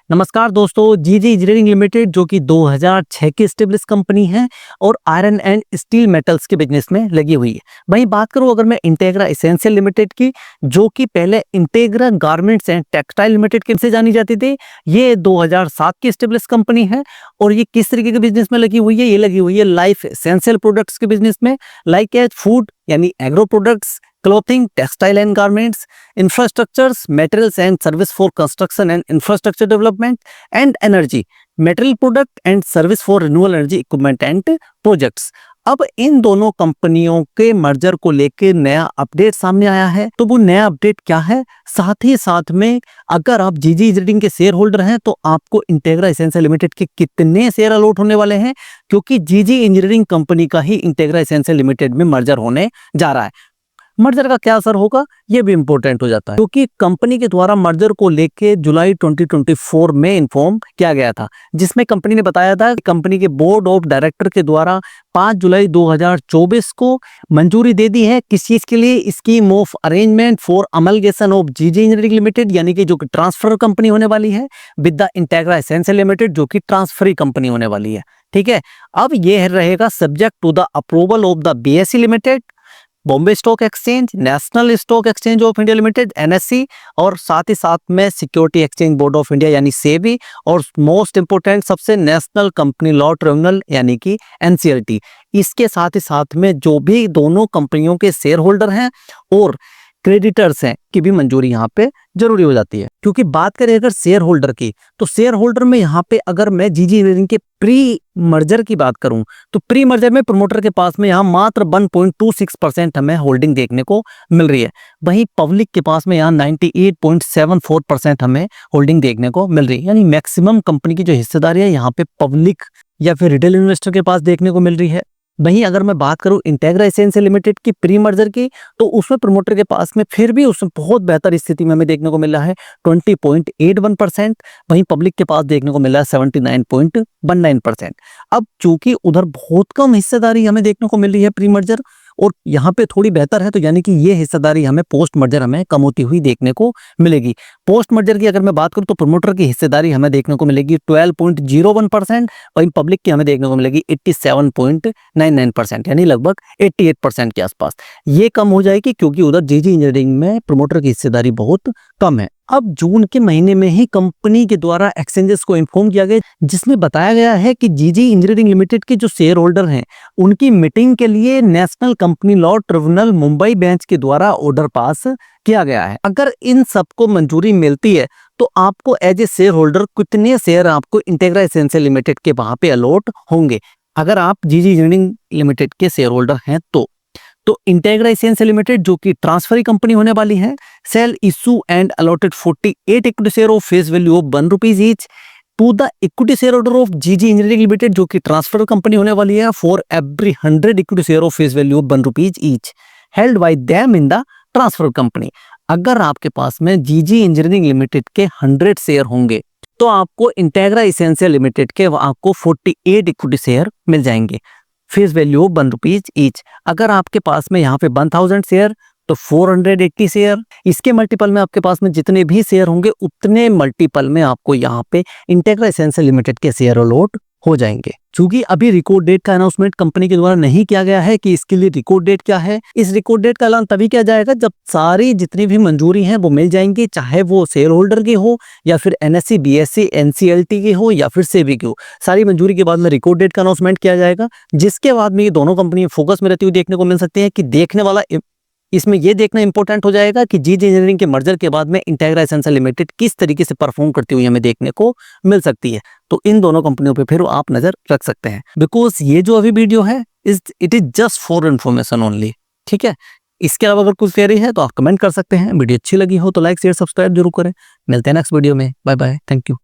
नमस्कार दोस्तों, जीजी इंजीनियरिंग लिमिटेड जो कि 2006 की एस्टेब्लिश कंपनी है और आयरन एंड स्टील मेटल्स के बिजनेस में लगी हुई है। वहीं बात करूं अगर मैं इंटेग्रा एसेंशियल लिमिटेड की, जो कि पहले integra garments and textile limited के से जानी जाती थी, ये 2007 की एस्टेब्लिश कंपनी है। और ये किस तरीके के बिजनेस में लगी हुई है? ये लगी हुई है लाइफ एसेंशियल प्रोडक्ट्स के बिजनेस में, लाइक एज फूड यानी agro products, clothing, textile and garments, infrastructures, materials and service for construction and infrastructure development, and energy, material product and service for renewable energy equipment and projects। अब इन दोनों कंपनियों के merger को लेकर नया update सामने आया है। तो वो नया अपडेट क्या है? साथ ही साथ में अगर आप जीजी इंजीनियरिंग के शेयर होल्डर हैं तो आपको इंटेग्रा एसेंशियल लिमिटेड के कितने शेयर अलॉट होने वाले हैं, क्योंकि जीजी इंजीनियरिंग कंपनी का ही इंटेग्रा एसेंशियल लिमिटेड में मर्जर होने जा रहा है। मर्जर का क्या असर होगा ये भी इंपॉर्टेंट हो जाता है, क्योंकि कंपनी के द्वारा मर्जर को लेके जुलाई 2024 में इन्फॉर्म किया गया था, जिसमें कंपनी ने बताया था कि कंपनी के बोर्ड ऑफ डायरेक्टर के द्वारा 5 जुलाई 2024 को मंजूरी दे दी है। किस चीज के लिए? Scheme of arrangement for amalgamation of G G engineering limited, यानी कि जो कि ट्रांसफर कंपनी होने वाली है, with the integra essential limited जो कि ट्रांसफरी कंपनी होने वाली है। ठीक है, अब यह रहेगा subject to the approval of the BSE limited, Bombay stock exchange, national stock exchange of India limited NSC, और साथ ही साथ में security exchange board of India यानी सेबी, और मोस्ट इंपोर्टेंट सबसे नेशनल कंपनी लॉ ट्रिब्यूनल यानी कि एनसीएलटी। इसके साथ ही साथ में जो भी दोनों कंपनियों के शेयर होल्डर हैं और क्रेडिटर्स हैं की भी मंजूरी यहाँ पे जरूरी हो जाती है। क्योंकि बात करें अगर शेयर होल्डर की, तो शेयर होल्डर में यहाँ पे अगर मैं जीजी इंजीनियरिंग के प्री मर्जर की बात करूं तो प्री मर्जर में प्रमोटर के पास में यहाँ मात्र 1.26% हमें होल्डिंग देखने को मिल रही है। वहीं पब्लिक के पास में यहाँ 98.74% हमें होल्डिंग देखने को मिल रही है। यानी मैक्सिमम कंपनी की जो हिस्सेदारी है यहाँ पे पब्लिक या फिर रिटेल इन्वेस्टर के पास देखने को मिल रही है। वहीं अगर मैं बात करूं इंटेग्रा एसेंशियल लिमिटेड की प्री मर्जर की, तो उसमें प्रमोटर के पास में फिर भी उसमें बहुत बेहतर स्थिति में हमें देखने को मिल रहा है 20.81%। वहीं पब्लिक के पास देखने को मिल रहा है 79.19%। अब चूंकि उधर बहुत कम हिस्सेदारी हमें देखने को मिल रही है प्री मर्जर और यहाँ पे थोड़ी बेहतर है, तो यानी कि ये हिस्सेदारी हमें पोस्ट मर्जर हमें कम होती हुई देखने को मिलेगी। पोस्ट मर्जर की अगर मैं बात करूँ तो प्रमोटर की हिस्सेदारी हमें देखने को मिलेगी 12.01%, वहीं पब्लिक की हमें देखने को मिलेगी 87.99%, यानी लगभग 88% के आसपास। ये कम हो जाएगी क्योंकि उधर जीजी इंजीनियरिंग में प्रमोटर की हिस्सेदारी बहुत कम है। अब जून के महीने में ही कंपनी के द्वारा एक्सचेंजेस को इन्फॉर्म किया गया, जिसमें बताया गया है कि जीजी इंजीनियरिंग लिमिटेड के जो शेयर होल्डर हैं उनकी मीटिंग के लिए national company law tribunal Mumbai bench के द्वारा ऑर्डर पास किया गया है। अगर इन सबको मंजूरी मिलती है तो आपको एज ए शेयर होल्डर कितने शेयर आपको इंटेग्रा एसेंशियल लिमिटेड के वहां पे अलॉट होंगे, अगर आप जीजी इंजीनियरिंग लिमिटेड के शेयर होल्डर हैं तो इंटेग्रा एसेंशियल लिमिटेड जो कि ट्रांसफरी कंपनी होने वाली है, shall issue and allotted 48 equity share of face value of ₹1 each to the equity share holder of G G engineering limited जो कि ट्रांसफर कंपनी होने वाली है for every 100 equity share of face value of ₹1 each held by them in the transfer company. अगर आपके पास में जीजी engineering limited के 100 शेयर होंगे तो आपको इंटेग्रा एसेंशियल लिमिटेड के आपको 48 इक्विटी शेयर मिल जाएंगे, फेस वैल्यू ऑफ ₹1 ईच। अगर आपके पास में यहाँ पे 1000 शेयर तो 480 शेयर। इसके मल्टीपल में आपके पास में जितने भी शेयर होंगे उतने मल्टीपल में आपको यहाँ पे इंटेग्रा एसेंशियल लिमिटेड के शेयर अलॉट हो जाएंगे। क्योंकि अभी रिकॉर्ड डेट का अनाउंसमेंट कंपनी के द्वारा नहीं किया गया है कि इसके लिए रिकॉर्ड डेट क्या है। इस रिकॉर्ड डेट का ऐलान तभी किया जाएगा जब सारी जितनी भी मंजूरी है वो मिल जाएंगी, चाहे वो शेयर होल्डर की हो या फिर एनएससी, बीएसई, एनसीएलटी की हो या फिर सेबी की हो। सारी मंजूरी के बाद में रिकॉर्ड डेट का अनाउंसमेंट किया जाएगा, जिसके बाद में ये दोनों कंपनियां फोकस में रहती हुई देखने को मिल सकती है। कि देखने वाला इसमें यह देखना इंपॉर्टेंट हो जाएगा कि जीजी इंजीनियरिंग के मर्जर के बाद में इंटेग्रा एसेंशियल लिमिटेड किस तरीके से परफॉर्म करती हुई हमें देखने को मिल सकती है। तो इन दोनों कंपनियों पे फिर आप नजर रख सकते हैं, बिकॉज ये जो अभी वीडियो है it is just for information only. ठीक है, इसके अलावा अगर कुछ क्वेरी है तो आप कमेंट कर सकते हैं। वीडियो अच्छी लगी हो तो लाइक शेयर सब्सक्राइब जरूर करें। मिलते हैं नेक्स्ट वीडियो में। Bye bye, thank you.